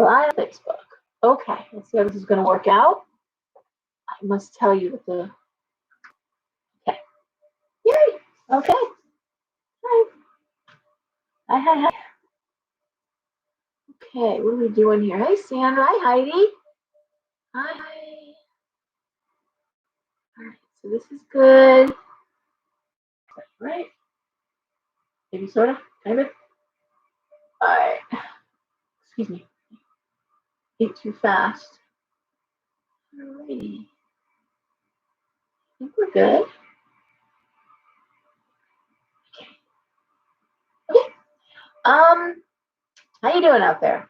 live Facebook. Okay, let's see how this is going to work out. I must tell you that okay. Yay! Okay. Hi. Hi. Okay, what are we doing here? Hey, Sandra. Hi, Heidi. Hi. All right, so this is good. Right? Maybe sort of, kind of. All right. Excuse me. Ate too fast. Alrighty. I think we're good. Okay. How you doing out there?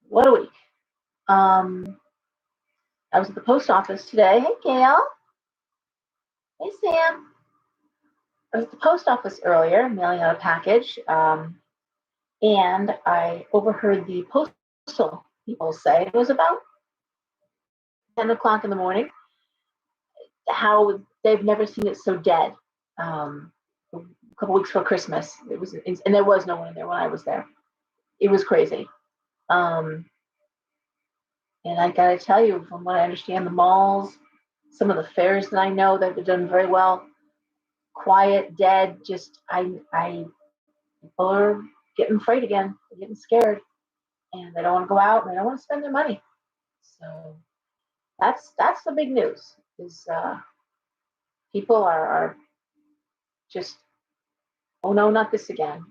What a week. I was at the post office today. Hey, Gail. Hey, Sam. I was at the post office earlier, mailing out a package, and I overheard the postal people say it was about 10 o'clock in the morning, how they've never seen it so dead. A couple weeks before Christmas, and there was no one in there when I was there. It was crazy. And I gotta tell you, from what I understand, the malls, some of the fairs that I know that have done very well, quiet, dead. Just people are getting afraid again. They're getting scared, and they don't want to go out, and they don't want to spend their money. So that's the big news. Is people are just, oh no, not this again.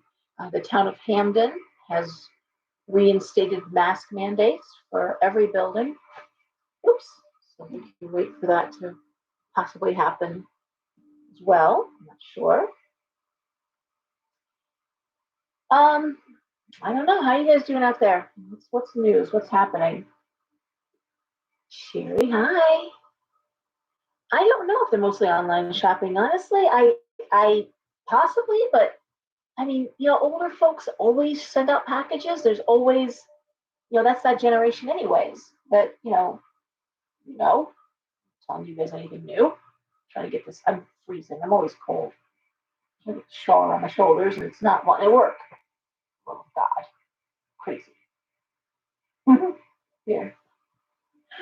The town of Hamden has reinstated mask mandates for every building. Oops. So we can wait for that to possibly happen as well. I'm not sure. I don't know. How are you guys doing out there? What's the news? What's happening? Sherry, hi. I don't know if they're mostly online shopping. Honestly, I possibly, but I mean, older folks always send out packages. There's always, that's that generation anyways. But telling you guys anything new. Trying to get this. I'm freezing. I'm always cold. I get the shawl on my shoulders, and it's not wanting to work. Oh God, crazy. Here.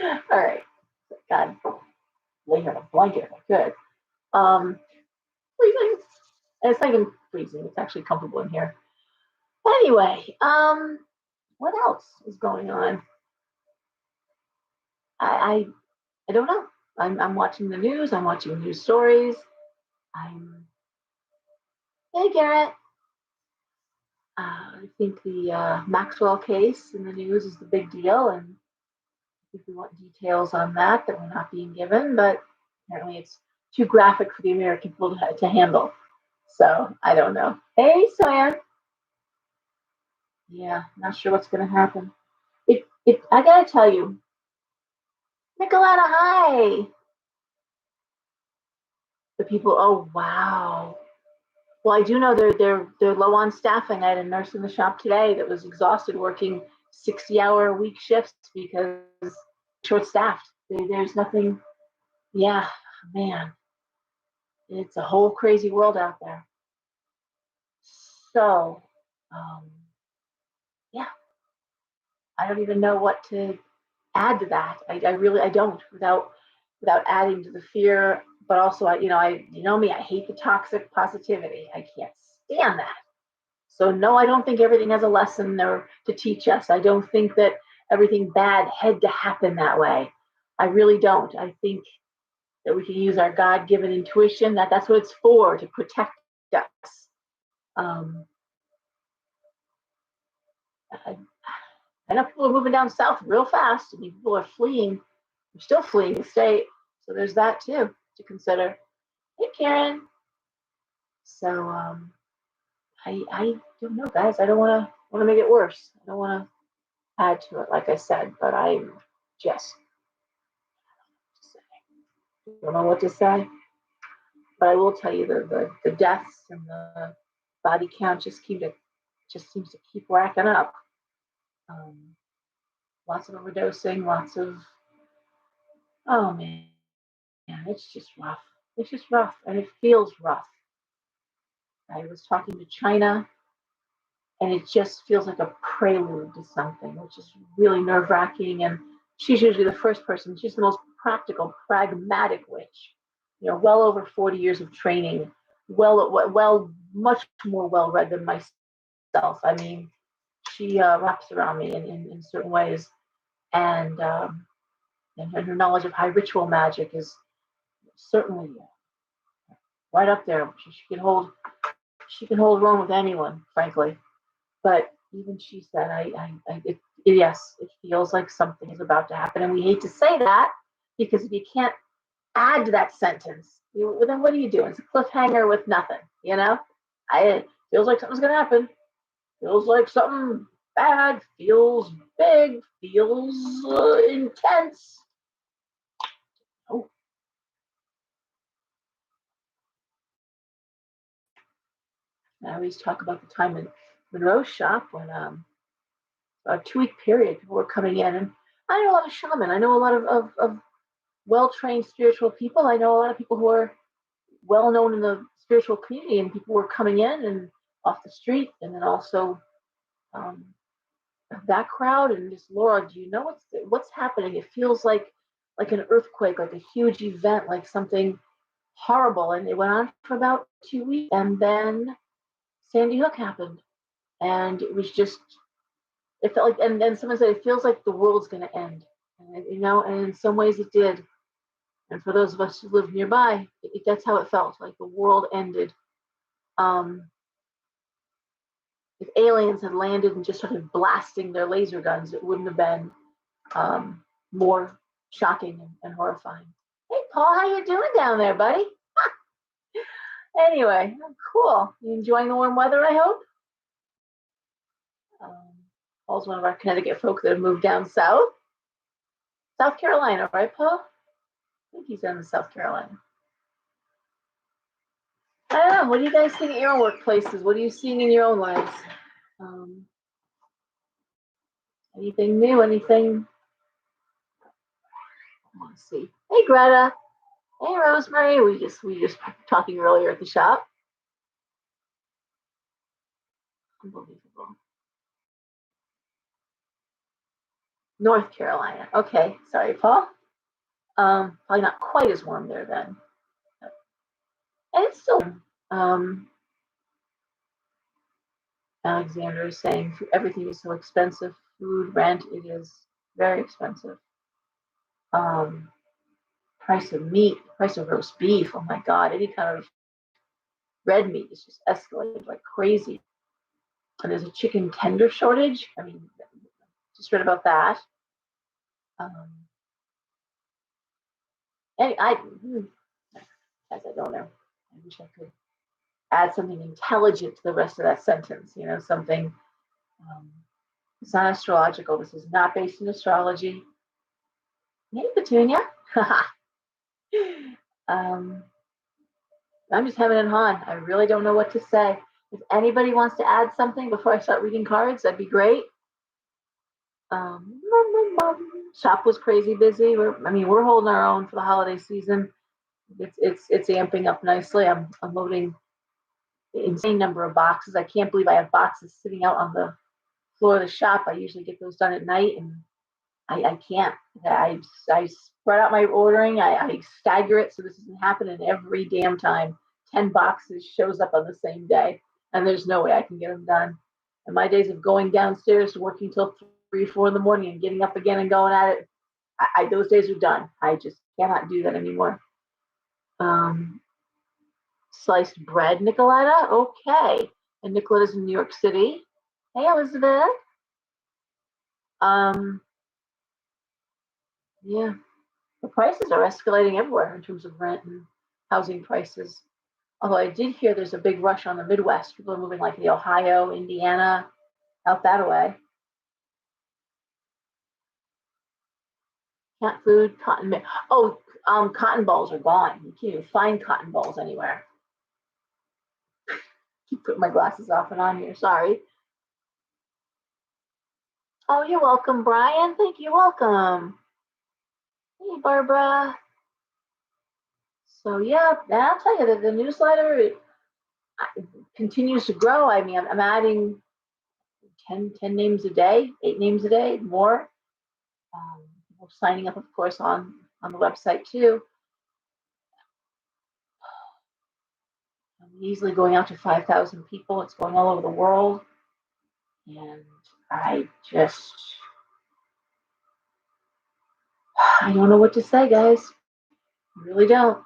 All right. God, lay here on a blanket if I could. Freezing. It's not even freezing. It's actually comfortable in here. Anyway, what else is going on? I don't know. I'm watching the news. I'm watching news stories. Hey, Garrett. I think the Maxwell case in the news is the big deal, and if we want details on that we're not being given, but apparently it's too graphic for the American people to handle. So I don't know. Hey, Soyan. Yeah, not sure what's going to happen. I gotta tell you, Nicoletta, hi. The people. Oh wow. Well, I do know they're low on staffing. I had a nurse in the shop today that was exhausted working 60-hour a week shifts because short staffed. There's nothing. Yeah, man, it's a whole crazy world out there. So, yeah, I don't even know what to add to that. I don't without adding to the fear, but also you know me, I hate the toxic positivity. I can't stand that. So no, I don't think everything has a lesson or to teach us. I don't think that everything bad had to happen that way. I really don't. I think that we can use our God-given intuition. That's what it's for, to protect us. I know people are moving down south real fast. I mean, people are fleeing. They're still fleeing the state. So there's that too to consider. Hey, Karen. So I don't know, guys. I don't want to make it worse. I don't want to add to it, like I said. But I'm just don't know what to say. But I will tell you the deaths and the body count just seems to keep racking up. Lots of overdosing, lots of, oh man, it's just rough. It's just rough, and it feels rough. I was talking to China and it just feels like a prelude to something, which is really nerve-wracking. And she's usually the first person. She's the most practical, pragmatic witch. Well over 40 years of training, much more well-read than myself. I mean, she wraps around me in certain ways, and her knowledge of high ritual magic is certainly right up there. She can hold her own with anyone, frankly. But even she said, yes, it feels like something is about to happen, and we hate to say that because if you can't add to that sentence, then what are you doing? It's a cliffhanger with nothing, It feels like something's gonna happen. Feels like something bad. Feels big. Feels intense. Oh, I always talk about the time in Monroe's shop when a 2-week period people were coming in, and I know a lot of shaman. I know a lot of well-trained spiritual people. I know a lot of people who are well known in the spiritual community, and people were coming in and off the street, and then also um, that crowd. And just, Laura, do you know what's happening? It feels like an earthquake, like a huge event, like something horrible. And it went on for about 2 weeks, and then Sandy Hook happened, and it was just, it felt like, and then someone said it feels like the world's going to end, and in some ways it did. And for those of us who live nearby, that's how it felt, like the world ended. If aliens had landed and just started blasting their laser guns, it wouldn't have been more shocking and horrifying. Hey, Paul, how you doing down there, buddy? Anyway, cool. You enjoying the warm weather, I hope? Paul's one of our Connecticut folk that have moved down south. South Carolina, right, Paul? I think he's down in South Carolina. I don't know. What do you guys think at your own workplaces? What are you seeing in your own lives? Anything new? Anything? Let's see. Hey, Greta. Hey, Rosemary. We just talking earlier at the shop. Unbelievable. North Carolina. Okay. Sorry, Paul. Probably not quite as warm there then. And it's still Alexander is saying everything is so expensive. Food, rent, it is very expensive. Price of meat, price of roast beef. Oh my God, any kind of red meat is just escalated like crazy. And there's a chicken tender shortage. I mean, just read about that. I don't know. I wish I could add something intelligent to the rest of that sentence. Something. It's not astrological. This is not based in astrology. Hey, Petunia. I'm just having it on. I really don't know what to say. If anybody wants to add something before I start reading cards, that'd be great. Shop was crazy busy. We're holding our own for the holiday season. It's amping up nicely. I'm unloading an insane number of boxes. I can't believe I have boxes sitting out on the floor of the shop. I usually get those done at night, and I can't. I spread out my ordering. I stagger it so this isn't happening every damn time. 10 boxes shows up on the same day, and there's no way I can get them done. And my days of going downstairs to working till 3, 4 in the morning and getting up again and going at it, those days are done. I just cannot do that anymore. Sliced bread, Nicoletta. Okay. And Nicoletta's in New York City. Hey, Elizabeth. Yeah. The prices are escalating everywhere in terms of rent and housing prices. Although I did hear there's a big rush on the Midwest. People are moving like the Ohio, Indiana, out that way. Cat food, cotton. Cotton balls are gone. You can't even find cotton balls anywhere. Keep putting my glasses off and on here. Sorry. Oh, you're welcome, Brian. Thank you. Welcome. Hey, Barbara. So yeah, I'll tell you that the newsletter continues to grow. I'm adding 10 names a day, 8 names a day, more. People signing up, of course, on the website too. I'm easily going out to 5,000 people. It's going all over the world. And I don't know what to say, guys. I really don't.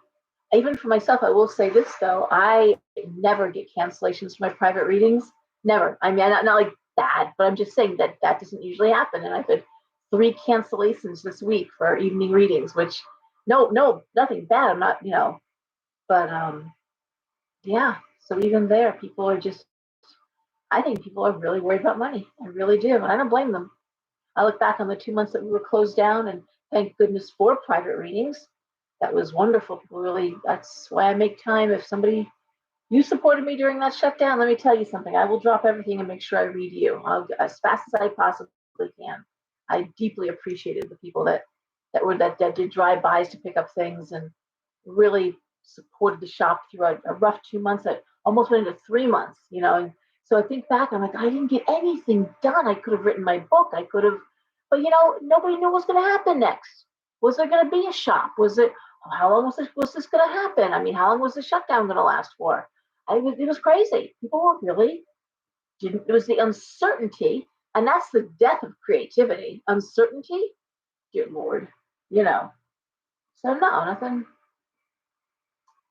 Even for myself, I will say this though, I never get cancellations for my private readings. Never. I mean, not like bad, but I'm just saying that doesn't usually happen. And I've had 3 cancellations this week for evening readings, which no, nothing bad. I'm not, but yeah. So even there, I think people are really worried about money. I really do. And I don't blame them. I look back on the 2 months that we were closed down, and thank goodness for private readings. That was wonderful. People really, that's why I make time. If you supported me during that shutdown, let me tell you something. I will drop everything and make sure I read you as fast as I possibly can. I deeply appreciated the people that did drive-bys to pick up things and really supported the shop through a rough 2 months that almost went into 3 months. And so I think back, I'm like, I didn't get anything done. I could have written my book. I could have, but nobody knew what was going to happen next. Was there going to be a shop? How long was this going to happen? I mean, how long was the shutdown going to last for? It was crazy. People were really didn't. It was the uncertainty, and that's the death of creativity. Uncertainty, dear Lord. You know. So no, nothing.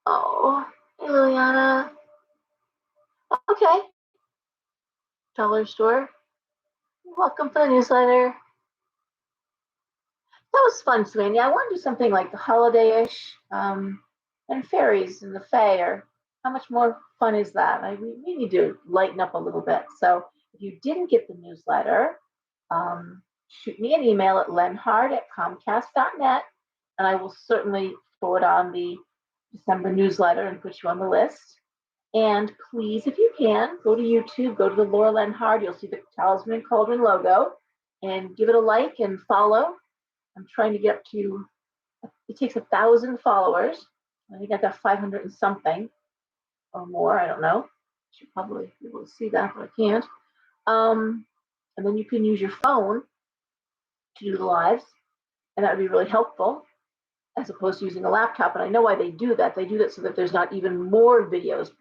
Oh, hey Liliana. Okay. Dollar store. Welcome for the newsletter. That was fun, Sweeney. I want to do something like the holiday-ish, and fairies and the fair. How much more fun is that? We need to lighten up a little bit. So if you didn't get the newsletter, shoot me an email at lenhard@comcast.net, and I will certainly forward on the December newsletter and put you on the list. And please, if you can, go to YouTube, go to the Laura Lenhard. You'll see the Talisman and Cauldron logo, and give it a like and follow. I'm trying to get up to, it takes 1,000 followers. I think I've got 500 and something or more. I don't know. Should probably be able to see that, but I can't. And then you can use your phone to do the lives, and that would be really helpful as opposed to using a laptop. And I know why they do that. They do that so that there's not even more videos,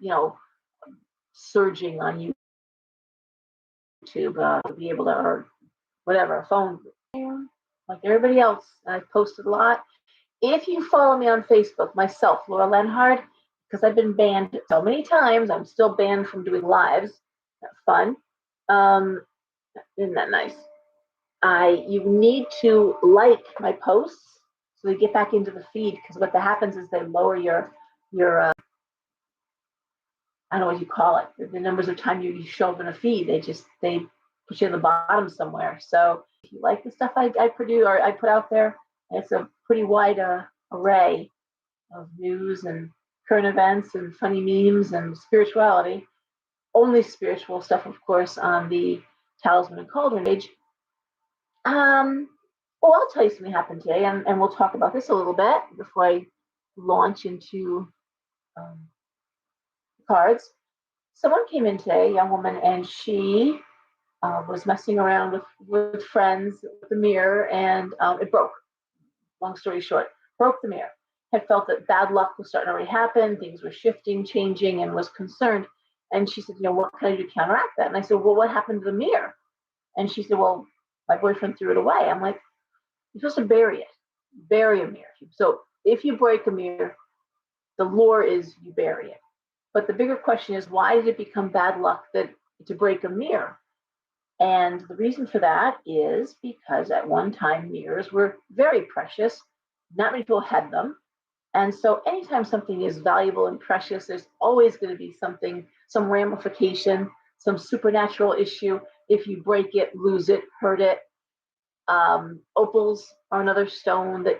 surging on YouTube to be able to, or whatever, a phone, like everybody else. I've posted a lot. If you follow me on Facebook, myself, Laura Lenhard, because I've been banned so many times, I'm still banned from doing lives. That's fun. Isn't that nice? You need to like my posts so they get back into the feed, because what happens is they lower your I don't know what you call it, the numbers of time you show up in a feed. They put you in the bottom somewhere. So if you like the stuff I produce or I put out there, it's a pretty wide array of news and current events and funny memes and spirituality. Only spiritual stuff, of course, on the Talisman and Cauldron page. Well, I'll tell you something happened today, and we'll talk about this a little bit before I launch into cards. Someone came in today, a young woman, and she was messing around with friends with the mirror, and it broke. Long story short, broke the mirror. Had felt that bad luck was starting to already happen, things were shifting, changing, and was concerned. And she said, what can I do to counteract that? And I said, well, what happened to the mirror? And she said, well, my boyfriend threw it away. I'm like, you're supposed to bury it. Bury a mirror. So if you break a mirror, the lore is you bury it. But the bigger question is, why did it become bad luck to break a mirror? And the reason for that is because at one time mirrors were very precious. Not many people had them. And so anytime something is valuable and precious, there's always going to be some ramification, some supernatural issue. If you break it, lose it, hurt it. Opals are another stone that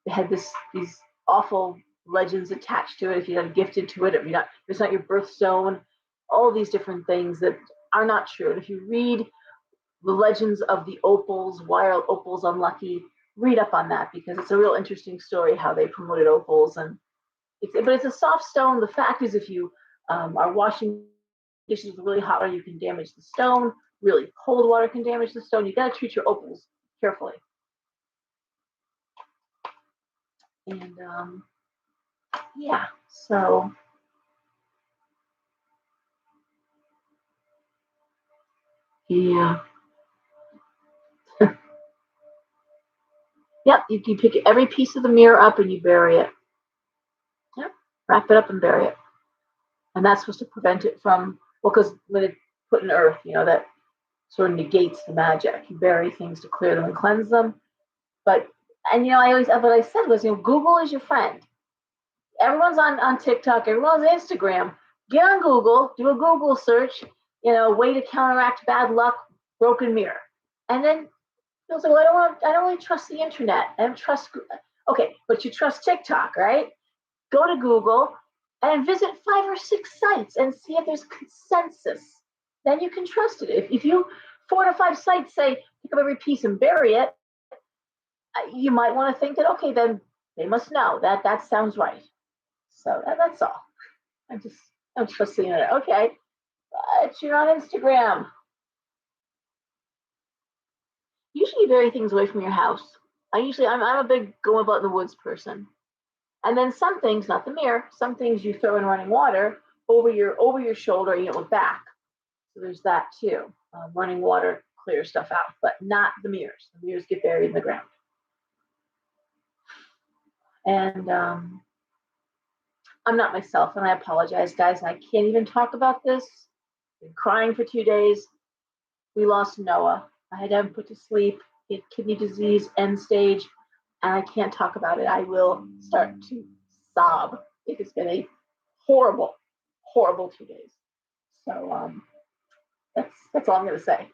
had these awful legends attached to it. If you're not gifted to it, if it's not your birthstone, all these different things that are not true. And if you read the legends of the opals, why are opals unlucky, read up on that, because it's a real interesting story how they promoted opals. But it's a soft stone. The fact is, if you are washing dishes with really hot water, you can damage the stone. really cold water can damage the stone. You got to treat your opals carefully. And yeah, so yeah. Yep, you pick every piece of the mirror up and you bury it. Yep, wrap it up and bury it. And that's supposed to prevent it from, well, because when it's put in earth, that sort of negates the magic. You bury things to clear them and cleanse them. But, and what I said was, Google is your friend. Everyone's on TikTok, everyone's on Instagram. Get on Google, do a Google search, way to counteract bad luck, broken mirror. And then people say, well, I don't really trust the internet. I don't trust, okay, but you trust TikTok, right? Go to Google and visit 5 or 6 sites and see if there's consensus. Then you can trust it. If you 4 to 5 sites say pick up every piece and bury it, you might want to think that, okay, then they must know that sounds right. So that's all. I don't trust the internet. Okay, but you're on Instagram. Usually you bury things away from your house. I'm a big go about in the woods person. And then some things, not the mirror, some things you throw in running water over your shoulder, you look back. So there's that too. Running water clears stuff out, but not the mirrors. The mirrors get buried in the ground. And I'm not myself, and I apologize, guys. I can't even talk about this. I've been crying for 2 days. We lost Noah. I had to have him put to sleep. He had kidney disease, end stage, and I can't talk about it. I will start to sob. It has been a horrible, horrible 2 days. So that's all I'm going to say.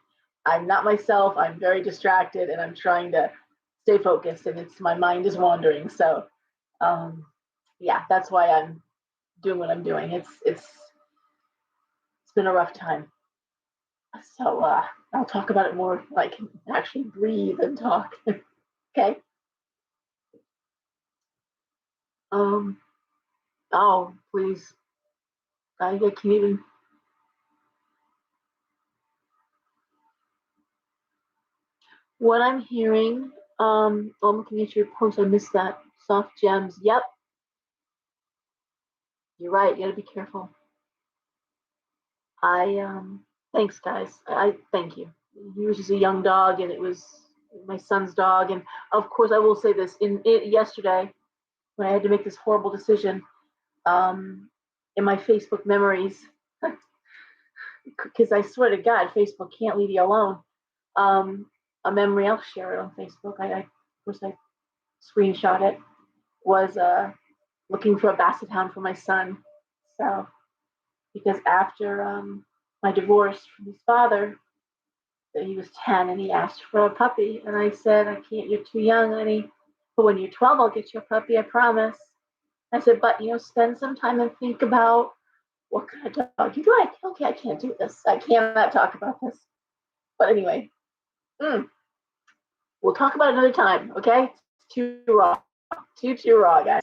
I'm not myself. I'm very distracted, and I'm trying to stay focused, and my mind is wandering. So yeah, that's why I'm doing what I'm doing. It's been a rough time. So I'll talk about it more when I can actually breathe and talk. Okay. Oh, please. I can even. What I'm hearing. I'm looking at your post. I missed that. Soft gems. Yep. You're right. You got to be careful. Thanks, guys. I thank you. He was just a young dog, and it was my son's dog. And of course, I will say this: yesterday, when I had to make this horrible decision, in my Facebook memories, because I swear to God, Facebook can't leave you alone. A memory, I'll share it on Facebook. Of course, I screenshot it. Was looking for a basset hound for my son. So, because after my divorce from his father, he was 10 and he asked for a puppy, and I said, I can't. You're too young, honey. But when you're 12, I'll get you a puppy. I promise. I said, but spend some time and think about what kind of dog you'd like. Okay, I can't do this. I cannot talk about this. But anyway, we'll talk about it another time. Okay, it's too raw, too raw, guys.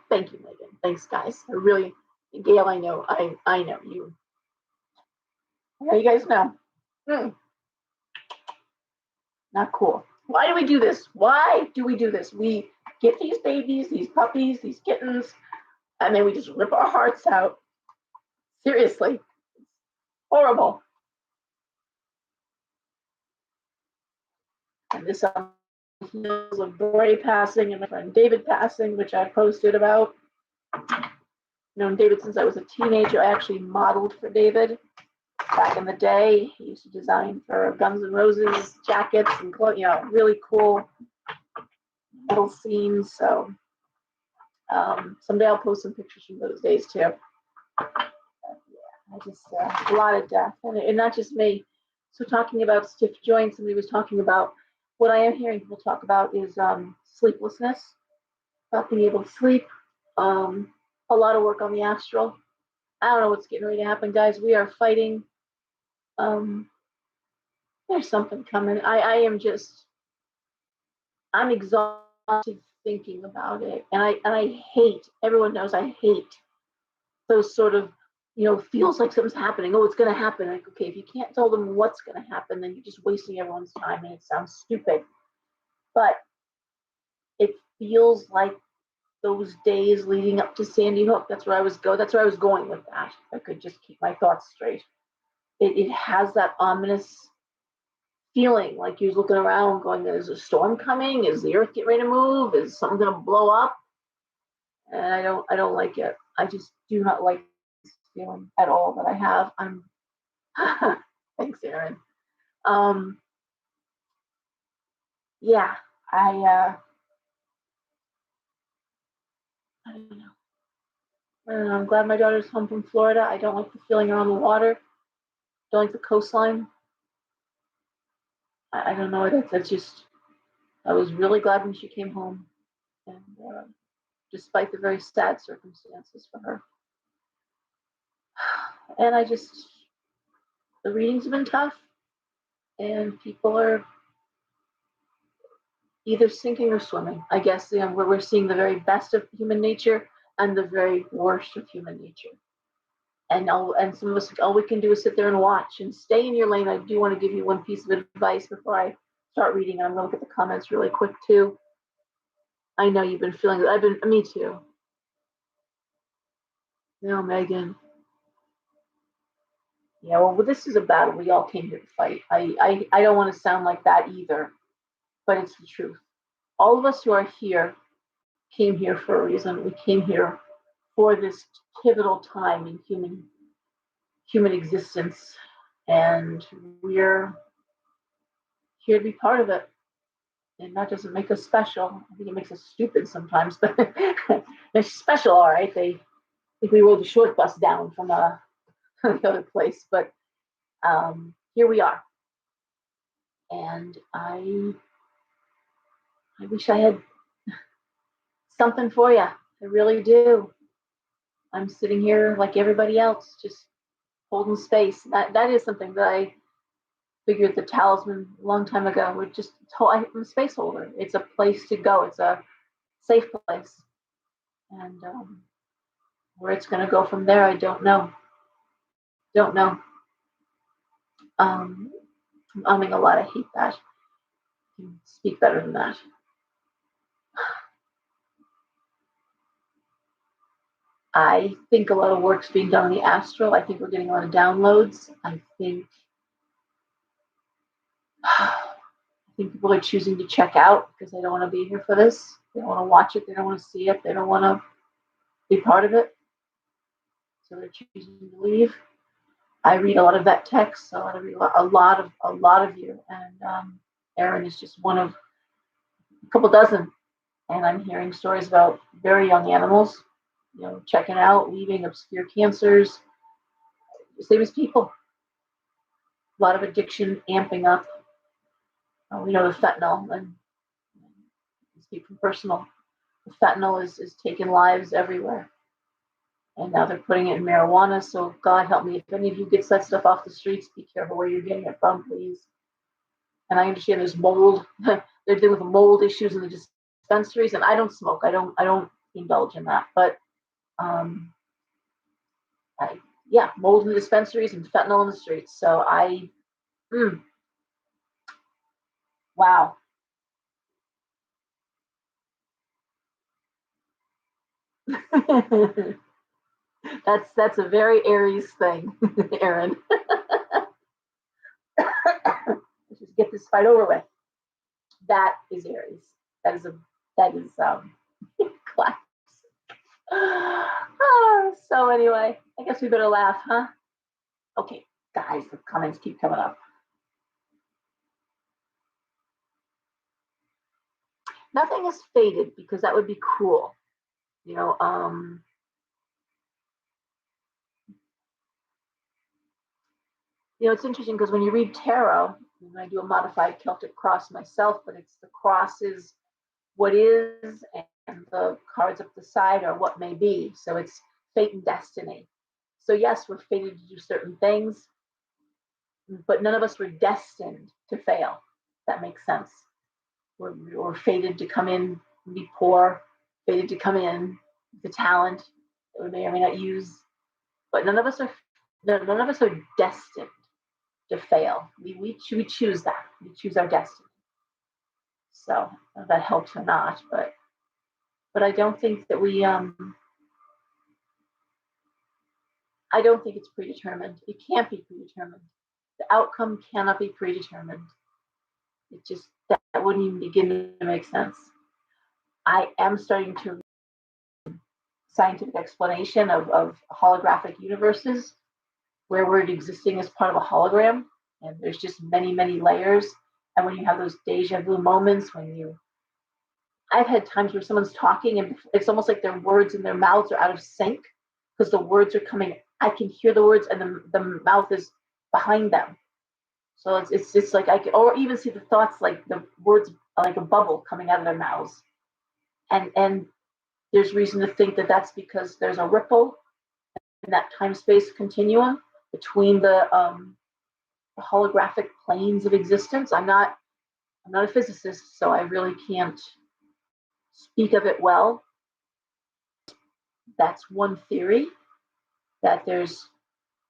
Thank you, Megan. Thanks, guys. I really, Gail. I know you. Yeah, you guys know. Not cool. Why do we do this? Why do we do this? We get these babies, these puppies, these kittens, and then we just rip our hearts out. Seriously. Horrible. And this heels of Bray passing and my friend David passing, which I posted about. Known David since I was a teenager. I actually modeled for David back in the day. He used to design for Guns N' Roses jackets and really cool metal scenes. So someday I'll post some pictures from those days too. I just a lot of death, and not just me. So talking about stiff joints, somebody was talking about what I am hearing people talk about is sleeplessness, not being able to sleep. A lot of work on the astral. I don't know what's getting ready to happen, guys. We are fighting. There's something coming. I'm exhausted thinking about it, and I hate. Everyone knows I hate those sort of feels like something's happening. Oh, it's going to happen. Like, okay, if you can't tell them what's going to happen, then you're just wasting everyone's time, and it sounds stupid. But it feels like those days leading up to Sandy Hook. That's where I was going with that. If I could just keep my thoughts straight. It has that ominous feeling, like you're looking around, going, "Is a storm coming? Is the Earth getting ready to move? Is something going to blow up?" And I don't like it. I just do not like this feeling at all that I have. I'm thanks, Aaron. Um, yeah, I don't know. I don't know. I'm glad my daughter's home from Florida. I don't like the feeling around the water. Don't like the coastline. I don't know. That's just. I was really glad when she came home, and despite the very sad circumstances for her. And the readings have been tough, and people are either sinking or swimming. I guess we're seeing the very best of human nature and the very worst of human nature. And some of us, all we can do is sit there and watch and stay in your lane. I do want to give you one piece of advice before I start reading. I'm going to look at the comments really quick too. I know you've been feeling it. Me too. No, Megan. Yeah, well, this is a battle we all came here to fight. I don't want to sound like that either, but it's the truth. All of us who are here came here for a reason. We came here for this pivotal time in human existence, and we're here to be part of it. And that doesn't make us special. I think it makes us stupid sometimes, but they're special, all right. They think we rode the short bus down from the other place, but here we are. And I wish I had something for you. I really do. I'm sitting here like everybody else, just holding space. That is something that I figured the talisman a long time ago. I'm a space holder. It's a place to go. It's a safe place, and where it's going to go from there, I don't know. Don't know. I'm umming a lot. I hate that. I can speak better than that. I think a lot of work's being done in the astral. I think we're getting a lot of downloads. I think people are choosing to check out because they don't want to be here for this. They don't want to watch it. They don't want to see it. They don't want to be part of it. So they're choosing to leave. I read a lot of that text. So I read a lot of you, and Aaron is just one of a couple dozen. And I'm hearing stories about very young animals, checking out, leaving obscure cancers, same as people. A lot of addiction amping up. We know the fentanyl, and I speak from personal. The fentanyl is taking lives everywhere. And now they're putting it in marijuana. So God help me, if any of you get that stuff off the streets, be careful where you're getting it from, please. And I understand there's mold. They're dealing with mold issues in the dispensaries, and I don't smoke. I don't indulge in that. But mold in the dispensaries and fentanyl in the streets. So wow. That's a very Aries thing, Aaron. Let's just get this fight over with. That is Aries. That is class. So anyway, I guess we better laugh, huh? Okay, guys, the comments keep coming up. Nothing is fated because that would be cruel. You know, it's interesting because when you read tarot, and I do a modified Celtic cross myself, but it's the cross is what is, and the cards up the side are what may be. So it's fate and destiny. So yes, we're fated to do certain things, but none of us were destined to fail. That makes sense. We're fated to come in and be poor, fated to come in with a talent that we may or may not use. but none of us are destined to fail. We choose that. We choose our destiny. So if that helps or not, but I don't think that I don't think it's predetermined. It can't be predetermined. The outcome cannot be predetermined. It just that wouldn't even begin to make sense. I am starting to scientific explanation of holographic universes where we're existing as part of a hologram, and there's just many, many layers. And when you have those deja vu moments, I've had times where someone's talking and it's almost like their words and their mouths are out of sync because the words are coming. I can hear the words and the mouth is behind them. So it's like I can, or even see the thoughts, like the words like a bubble coming out of their mouths. And there's reason to think that that's because there's a ripple in that time-space continuum between the holographic planes of existence. I'm not a physicist, so I really can't speak of it well. That's one theory, that there's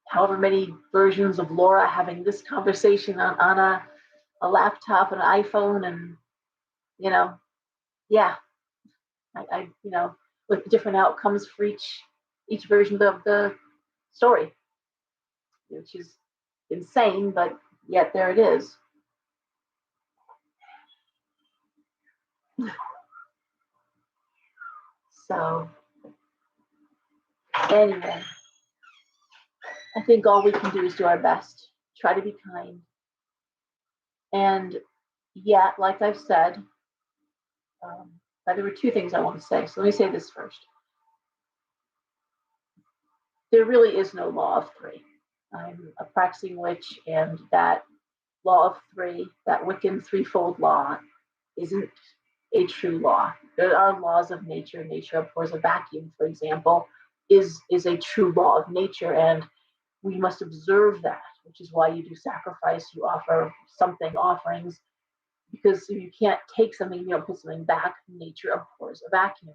however many versions of Laura having this conversation on a laptop and an iPhone, and yeah, I with different outcomes for each version of the story, which is insane, but yet there it is. So anyway, I think all we can do is do our best, try to be kind. And yet, like I've said, there were two things I want to say. So let me say this first. There really is no law of three. I'm a practicing witch, and that law of three, that Wiccan threefold law, isn't a true law. There are laws of nature. Nature abhors a vacuum, for example, is a true law of nature, and we must observe that, which is why you do sacrifice, you offer something, offerings, because if you can't take something, you don't put something back. Nature abhors a vacuum.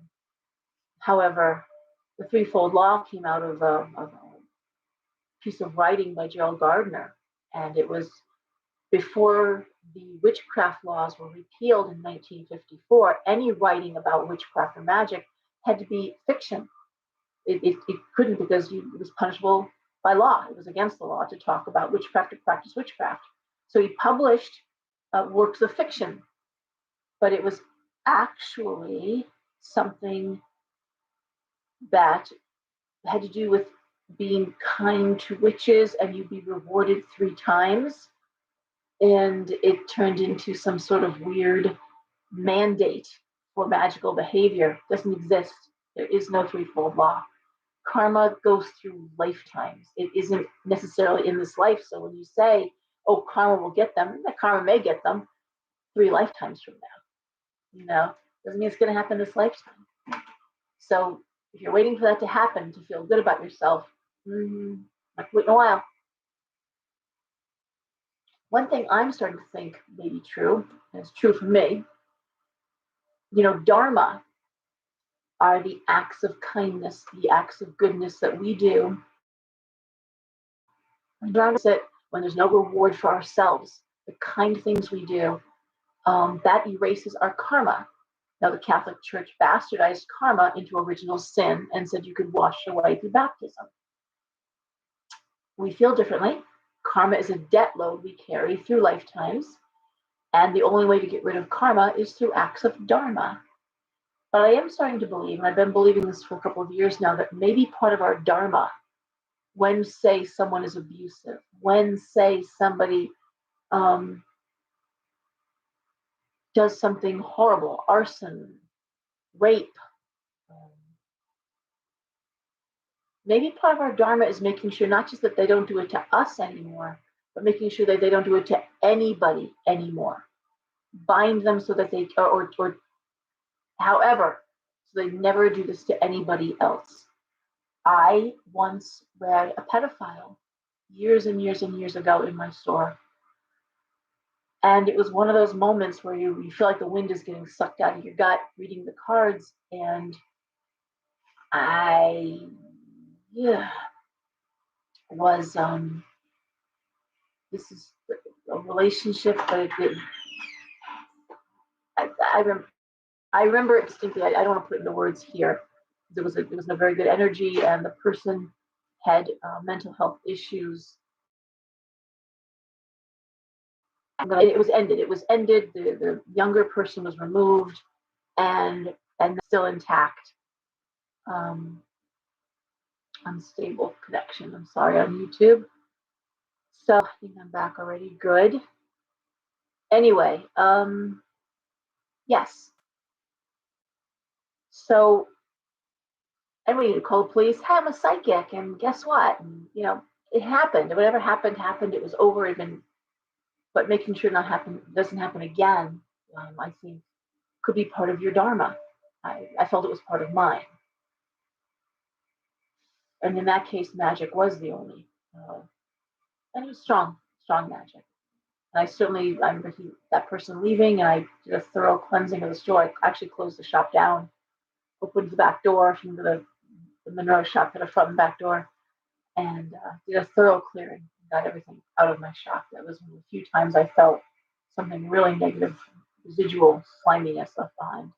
However, the threefold law came out of a piece of writing by Gerald Gardner, and it was before the witchcraft laws were repealed in 1954. Any writing about witchcraft or magic had to be fiction. It couldn't, because it was punishable by law. It was against the law to talk about witchcraft or practice witchcraft. So he published works of fiction, but it was actually something that had to do with being kind to witches, and you'd be rewarded 3 times. And it turned into some sort of weird mandate for magical behavior. It doesn't exist. There is no threefold law. Karma goes through lifetimes. It isn't necessarily in this life. So when you say, oh, karma will get them, that karma may get them 3 lifetimes from now. Doesn't mean it's going to happen this lifetime. So if you're waiting for that to happen to feel good about yourself, like wait a while. One thing I'm starting to think may be true, and it's true for me, dharma are the acts of kindness, the acts of goodness that we do. Dharma is it when there's no reward for ourselves, the kind things we do, that erases our karma. Now, the Catholic Church bastardized karma into original sin and said you could wash away through baptism. We feel differently. Karma is a debt load we carry through lifetimes, and the only way to get rid of karma is through acts of dharma. But I am starting to believe, and I've been believing this for a couple of years now, that maybe part of our dharma, when, say, someone is abusive, when, say, somebody does something horrible, arson, rape, maybe part of our dharma is making sure not just that they don't do it to us anymore, but making sure that they don't do it to anybody anymore. Bind them so that they, or however, so they never do this to anybody else. I once read a pedophile years and years and years ago in my store. And it was one of those moments where you feel like the wind is getting sucked out of your gut reading the cards. And was this is a relationship, but I remember. I remember it distinctly. I don't want to put it into words here. It was a very good energy, and the person had mental health issues. And it was ended. It was ended. The younger person was removed, and still intact. Um, Unstable connection. I'm sorry, on YouTube. So I think I'm back already. Good. Anyway, yes. So anyway, you call the police. Hey, I'm a psychic, and guess what? And, it happened. Whatever happened, happened. It was over. It had been, but making sure doesn't happen again. I think could be part of your dharma. I felt it was part of mine, and in that case, magic was the only, and it was strong magic. And I certainly, I remember that person leaving, and I did a thorough cleansing of the store. I actually closed the shop down, opened the back door from the Monroe shop to the front and back door, and did a thorough clearing. Got everything out of my shop. That was one of the few times I felt something really negative, residual sliminess left behind.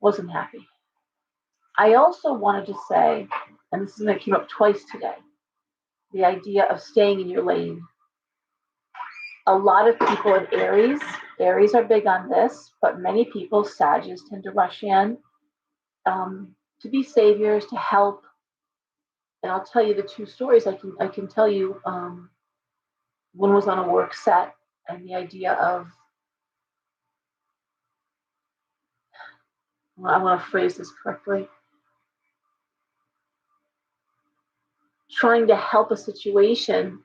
Wasn't happy. I also wanted to say, and this is going to came up twice today, the idea of staying in your lane. A lot of people in Aries are big on this, but many people, Sagittarius, tend to rush in to be saviors, to help. And I'll tell you the two stories. I can tell you. One was on a work set, and the idea of, I want to phrase this correctly, trying to help a situation,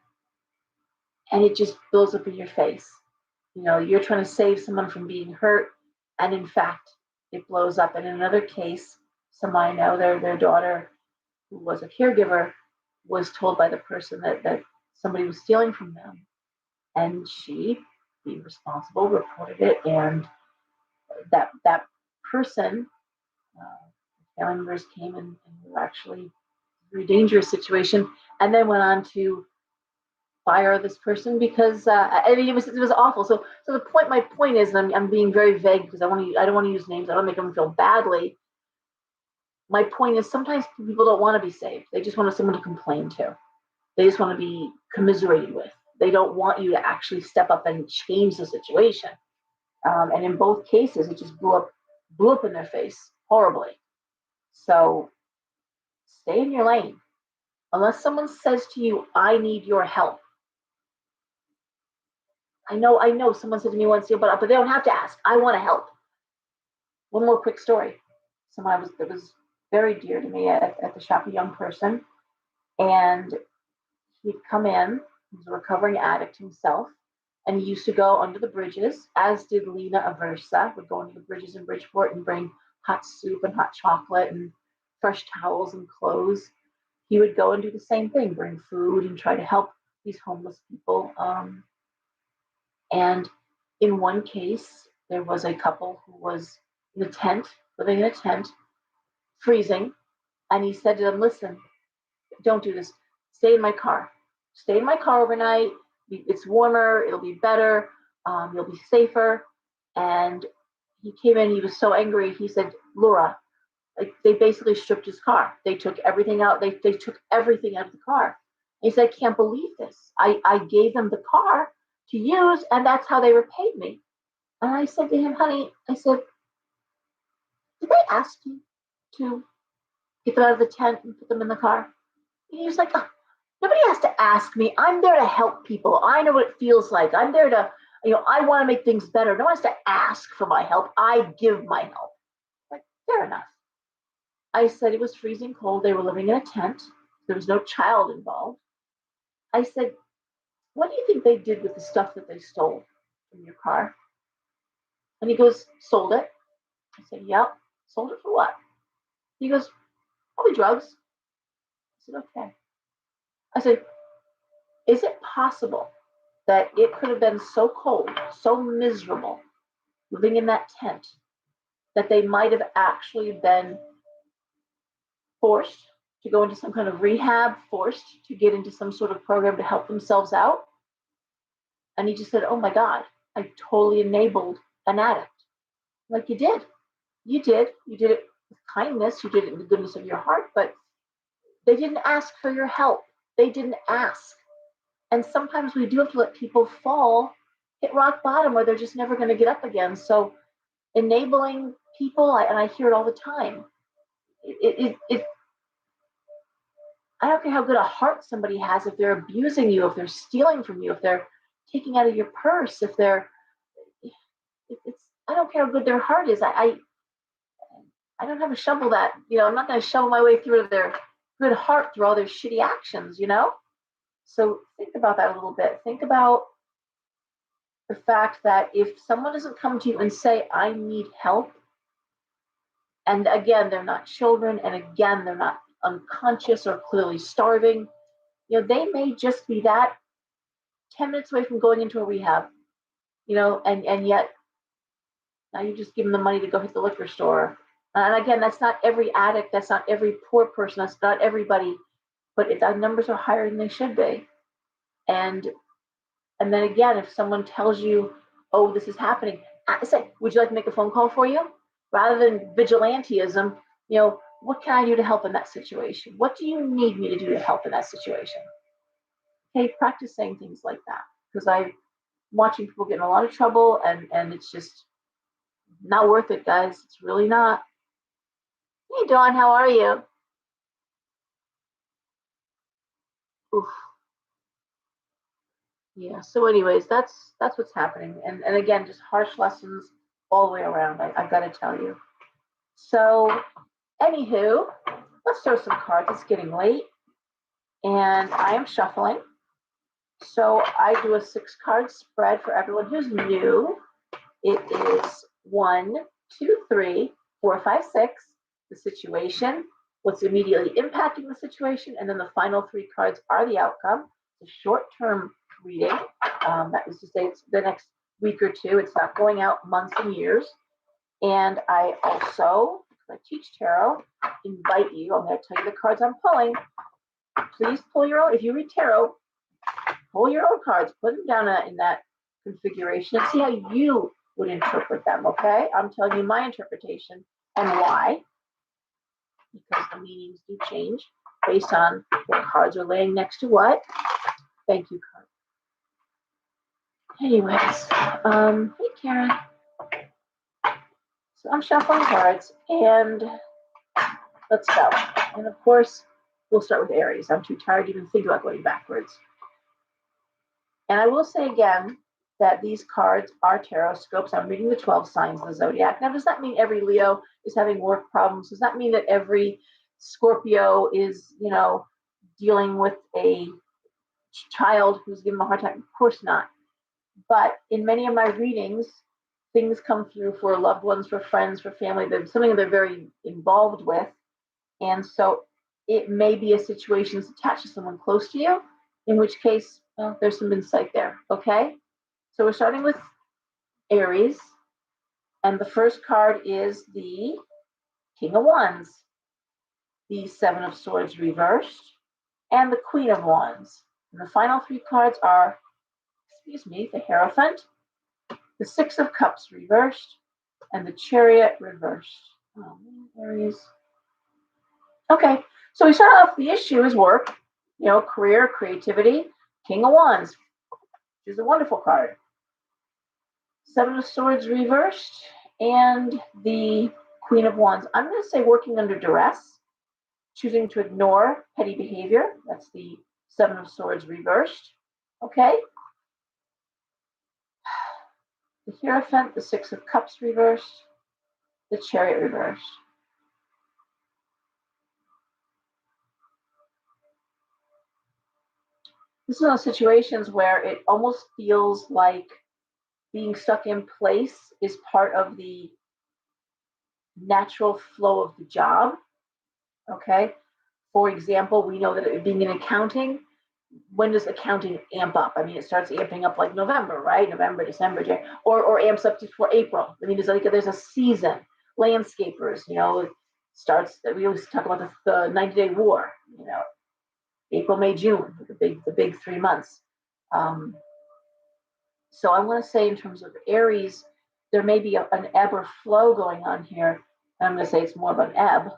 and it just blows up in your face. You're trying to save someone from being hurt, and in fact, it blows up. And in another case, someone I know, their daughter, who was a caregiver, was told by the person that somebody was stealing from them, and she, being responsible, reported it, and that person, family members came and were actually a very dangerous situation, and then went on to fire this person because it was awful. So my point is, and I'm being very vague because I don't want to use names. I don't make them feel badly. My point is, sometimes people don't want to be saved. They just want someone to complain to. They just want to be commiserated with. They don't want you to actually step up and change the situation. And in both cases, it just blew up in their face horribly. So stay in your lane. Unless someone says to you, "I need your help." I know. Someone said to me once, but they don't have to ask. I want to help. One more quick story. Someone that was very dear to me at the shop, a young person, and he'd come in. He was a recovering addict himself, and he used to go under the bridges, as did Lena Aversa, would go under the bridges in Bridgeport and bring hot soup and hot chocolate and fresh towels and clothes. He would go and do the same thing, bring food and try to help these homeless people. And in one case, there was a couple who was in a tent, living in a tent, freezing. And he said to them, "Listen, don't do this. Stay in my car. Stay in my car overnight. It's warmer. It'll be better. You'll be safer." And he came in. He was so angry. He said, "Laura," like, they basically stripped his car. They took everything out. They took everything out of the car. He said, "I can't believe this. I gave them the car to use, and that's how they repaid me." And I said to him, "Honey," I said, "did they ask you to get them out of the tent and put them in the car?" And he was like, "Oh, nobody has to ask me. I'm there to help people. I know what it feels like. I'm there to, I want to make things better. No one has to ask for my help. I give my help." Like, fair enough. I said, it was freezing cold. They were living in a tent. There was no child involved. I said, "What do you think they did with the stuff that they stole from your car?" And he goes, "Sold it." I said, "Yep. Sold it for what?" He goes, "Probably drugs." I said, "Okay." I said, "Is it possible that it could have been so cold, so miserable, living in that tent, that they might have actually been forced to go into some kind of rehab, forced to get into some sort of program to help themselves out. And he just said, oh my God, I totally enabled an addict. Like, you did. You did it with kindness. You did it in the goodness of your heart, but they didn't ask for your help. They didn't ask. And sometimes we do have to let people fall, hit rock bottom, where they're just never going to get up again. So enabling people, and I hear it all the time. I don't care how good a heart somebody has, if they're abusing you, if they're stealing from you, if they're taking out of your purse, if they're, I don't care how good their heart is. I don't have a shovel that, I'm not going to shovel my way through their good heart through all their shitty actions, So think about that a little bit. Think about the fact that if someone doesn't come to you and say, I need help, and again, they're not children, and again, they're not unconscious or clearly starving, they may just be that 10 minutes away from going into a rehab, and yet now you just give them the money to go hit the liquor store. And again, that's not every addict, that's not every poor person, that's not everybody, but the numbers are higher than they should be. And then again, if someone tells you, oh, this is happening, I say, would you like to make a phone call for you? Rather than vigilantism, what can I do to help in that situation? What do you need me to do to help in that situation? Okay, practice saying things like that, because I'm watching people get in a lot of trouble, and it's just not worth it, guys. It's really not. Hey, Dawn, how are you? Oof. Yeah, so anyways, that's what's happening. And again, just harsh lessons all the way around, I've got to tell you. So anywho, let's throw some cards. It's getting late, and I am shuffling. So I do a 6-card spread for everyone who's new. It is 1, 2, 3, 4, 5, 6, the situation, what's immediately impacting the situation, and then the final 3 cards are the outcome. It's a short-term reading. That is to say, it's the next week or two. It's not going out months and years. And I also, I teach tarot, invite you. I'm going to tell you the cards I'm pulling. Please pull your own. If you read tarot, pull your own cards, put them down in that configuration, and see how you would interpret them, okay? I'm telling you my interpretation and why, because the meanings do change based on what cards are laying next to what. Thank you, card. Anyways, hey, Karen. So I'm shuffling cards, and let's go. And of course, we'll start with Aries. I'm too tired to even think about going backwards. And I will say again that these cards are Tarotscopes. I'm reading the 12 signs of the zodiac. Now, does that mean every Leo is having work problems? Does that mean that every Scorpio is, dealing with a child who's giving them a hard time? Of course not. But in many of my readings, things come through for loved ones, for friends, for family. There's something they're very involved with. And so it may be a situation that's attached to someone close to you, in which case, there's some insight there, okay? So we're starting with Aries, and the first card is the King of Wands, the 7 of Swords reversed, and the Queen of Wands. And the final 3 cards are, the Hierophant, the 6 of Cups reversed, and the Chariot reversed. Oh, Aries. Okay, so we start off, the issue is work, career, creativity. King of Wands, which is a wonderful card. 7 of Swords reversed, and the Queen of Wands. I'm going to say working under duress, choosing to ignore petty behavior. That's the 7 of Swords reversed. Okay. The Hierophant, the 6 of Cups reversed, the Chariot reversed. This is one of those situations where it almost feels like being stuck in place is part of the natural flow of the job. Okay. For example, we know that being in accounting, when does accounting amp up? I mean, it starts amping up like November, right? November, December, January, or amps up to for April. I mean, there's a season. Landscapers, starts. We always talk about the 90-day war. April, May, June, the big 3 months. So I want to say in terms of Aries, there may be an ebb or flow going on here. I'm going to say it's more of an ebb